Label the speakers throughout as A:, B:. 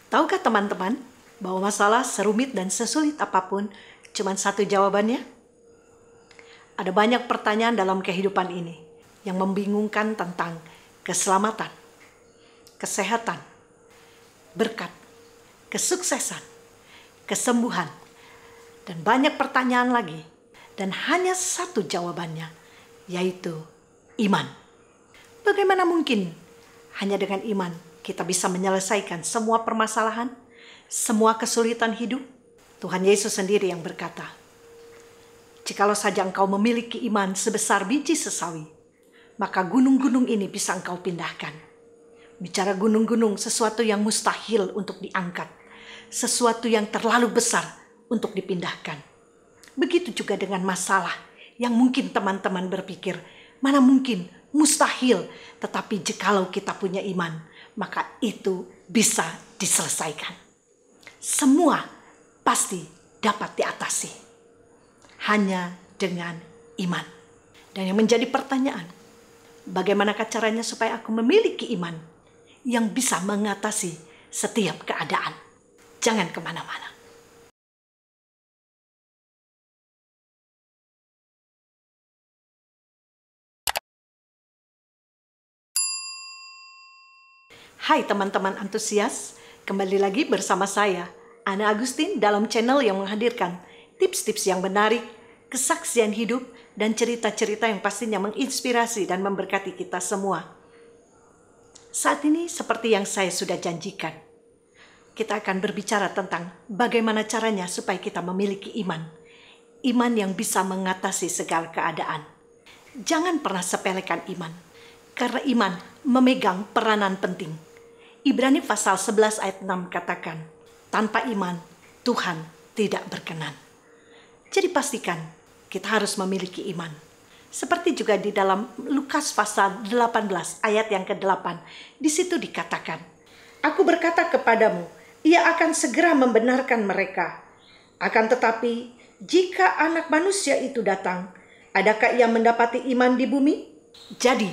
A: Tahukah teman-teman bahwa masalah serumit dan sesulit apapun cuma satu jawabannya? Ada banyak pertanyaan dalam kehidupan ini yang membingungkan tentang keselamatan, kesehatan, berkat, kesuksesan, kesembuhan, dan banyak pertanyaan lagi. Dan hanya satu jawabannya, yaitu iman. Bagaimana mungkin hanya dengan iman kita bisa menyelesaikan semua permasalahan, semua kesulitan hidup? Tuhan Yesus sendiri yang berkata, "Jikalau saja engkau memiliki iman sebesar biji sesawi, maka gunung-gunung ini bisa engkau pindahkan." Bicara gunung-gunung, sesuatu yang mustahil untuk diangkat, sesuatu yang terlalu besar untuk dipindahkan. Begitu juga dengan masalah yang mungkin teman-teman berpikir, mana mungkin, mustahil. Tetapi jikalau kita punya iman, maka itu bisa diselesaikan. Semua pasti dapat diatasi hanya dengan iman. Dan yang menjadi pertanyaan, bagaimanakah caranya supaya aku memiliki iman yang bisa mengatasi setiap keadaan? Jangan kemana-mana. Hai teman-teman antusias, kembali lagi bersama saya, Ana Agustin, dalam channel yang menghadirkan tips-tips yang menarik, kesaksian hidup, dan cerita-cerita yang pastinya menginspirasi dan memberkati kita semua. Saat ini seperti yang saya sudah janjikan, kita akan berbicara tentang bagaimana caranya supaya kita memiliki iman. Iman yang bisa mengatasi segala keadaan. Jangan pernah sepelekan iman, karena iman memegang peranan penting. Ibrani pasal 11 ayat 6 katakan, tanpa iman Tuhan tidak berkenan. Jadi pastikan kita harus memiliki iman. Seperti juga di dalam Lukas pasal 18 ayat yang ke-8. Di situ dikatakan, "Aku berkata kepadamu, ia akan segera membenarkan mereka. Akan tetapi, jika Anak Manusia itu datang, adakah ia mendapati iman di bumi?" Jadi,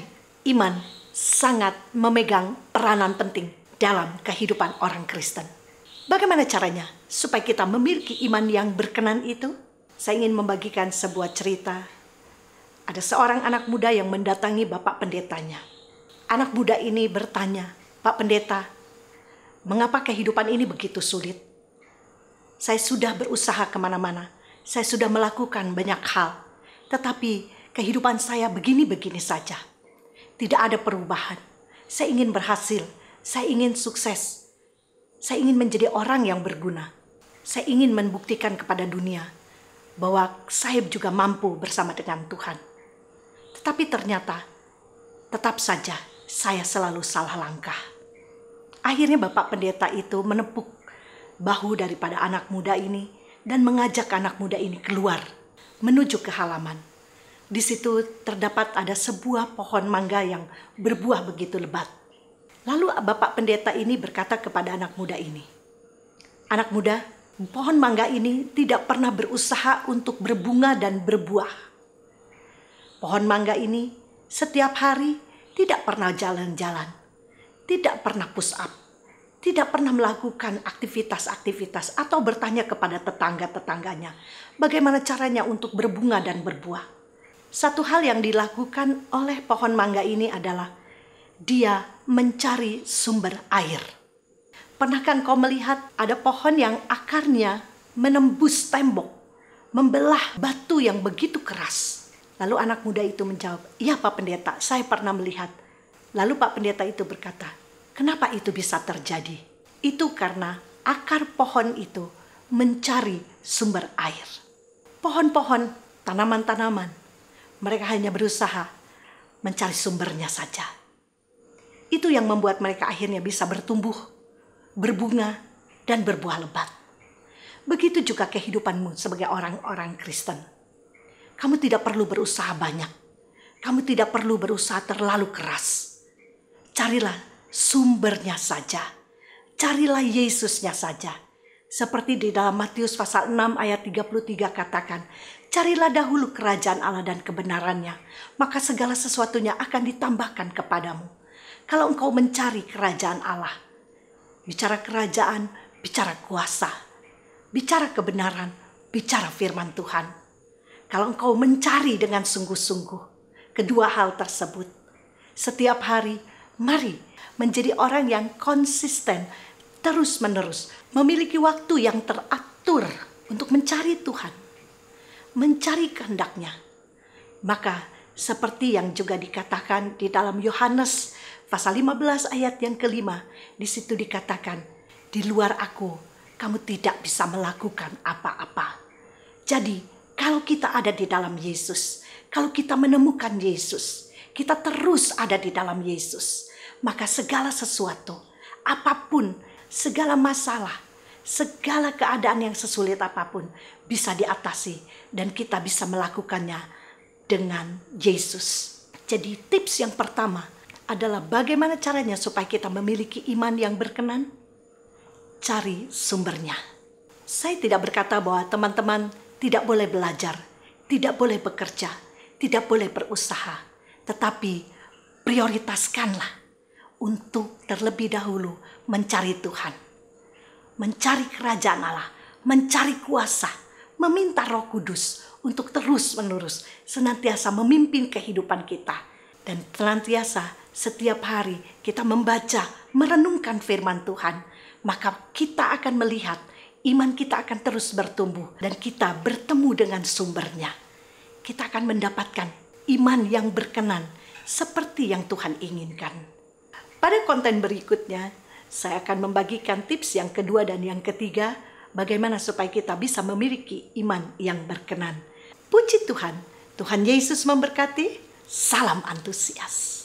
A: iman sangat memegang peranan penting dalam kehidupan orang Kristen. Bagaimana caranya supaya kita memiliki iman yang berkenan itu? Saya ingin membagikan sebuah cerita. Ada seorang anak muda yang mendatangi Bapak Pendetanya. Anak muda ini bertanya, "Pak Pendeta, mengapa kehidupan ini begitu sulit? Saya sudah berusaha kemana-mana. Saya sudah melakukan banyak hal. Tetapi kehidupan saya begini-begini saja. Tidak ada perubahan. Saya ingin berhasil. Saya ingin sukses. Saya ingin menjadi orang yang berguna. Saya ingin membuktikan kepada dunia bahwa saya juga mampu bersama dengan Tuhan. Tetapi ternyata tetap saja saya selalu salah langkah." Akhirnya Bapak Pendeta itu menepuk bahu daripada anak muda ini dan mengajak anak muda ini keluar menuju ke halaman. Di situ terdapat ada sebuah pohon mangga yang berbuah begitu lebat. Lalu Bapak Pendeta ini berkata kepada anak muda ini, "Anak muda, pohon mangga ini tidak pernah berusaha untuk berbunga dan berbuah. Pohon mangga ini setiap hari tidak pernah jalan-jalan, tidak pernah push up, tidak pernah melakukan aktivitas-aktivitas atau bertanya kepada tetangga-tetangganya bagaimana caranya untuk berbunga dan berbuah. Satu hal yang dilakukan oleh pohon mangga ini adalah dia mencari sumber air. Pernahkah engkau melihat ada pohon yang akarnya menembus tembok, membelah batu yang begitu keras?" Lalu anak muda itu menjawab, "Iya Pak Pendeta, saya pernah melihat." Lalu Pak Pendeta itu berkata, "Kenapa itu bisa terjadi?" Itu karena akar pohon itu mencari sumber air. Pohon-pohon, tanaman-tanaman, mereka hanya berusaha mencari sumbernya saja. Itu yang membuat mereka akhirnya bisa bertumbuh, berbunga, dan berbuah lebat. Begitu juga kehidupanmu sebagai orang-orang Kristen. Kamu tidak perlu berusaha banyak. Kamu tidak perlu berusaha terlalu keras. Carilah sumbernya saja. Carilah Yesusnya saja. Seperti di dalam Matius pasal 6 ayat 33 katakan, "Carilah dahulu kerajaan Allah dan kebenarannya, maka segala sesuatunya akan ditambahkan kepadamu." Kalau engkau mencari kerajaan Allah, bicara kerajaan, bicara kuasa, bicara kebenaran, bicara firman Tuhan. Kalau engkau mencari dengan sungguh-sungguh kedua hal tersebut, setiap hari, mari menjadi orang yang konsisten, terus-menerus, memiliki waktu yang teratur untuk mencari Tuhan, mencari kehendak-Nya. Maka seperti yang juga dikatakan di dalam Yohanes pasal 15 ayat yang kelima, di situ dikatakan, di luar aku, kamu tidak bisa melakukan apa-apa. Jadi, kalau kita ada di dalam Yesus, kalau kita menemukan Yesus, kita terus ada di dalam Yesus, maka segala sesuatu, apapun, segala masalah, segala keadaan yang sesulit apapun bisa diatasi dan kita bisa melakukannya dengan Yesus. Jadi tips yang pertama adalah bagaimana caranya supaya kita memiliki iman yang berkenan? Cari sumbernya. Saya tidak berkata bahwa teman-teman tidak boleh belajar, tidak boleh bekerja, tidak boleh berusaha. Tetapi prioritaskanlah untuk terlebih dahulu mencari Tuhan. Mencari kerajaan Allah, mencari kuasa, meminta Roh Kudus untuk terus-menerus senantiasa memimpin kehidupan kita. Dan senantiasa setiap hari kita membaca, merenungkan firman Tuhan, maka kita akan melihat iman kita akan terus bertumbuh dan kita bertemu dengan sumbernya. Kita akan mendapatkan iman yang berkenan seperti yang Tuhan inginkan. Pada konten berikutnya, saya akan membagikan tips yang kedua dan yang ketiga, bagaimana supaya kita bisa memiliki iman yang berkenan. Puji Tuhan, Tuhan Yesus memberkati. Salam antusias.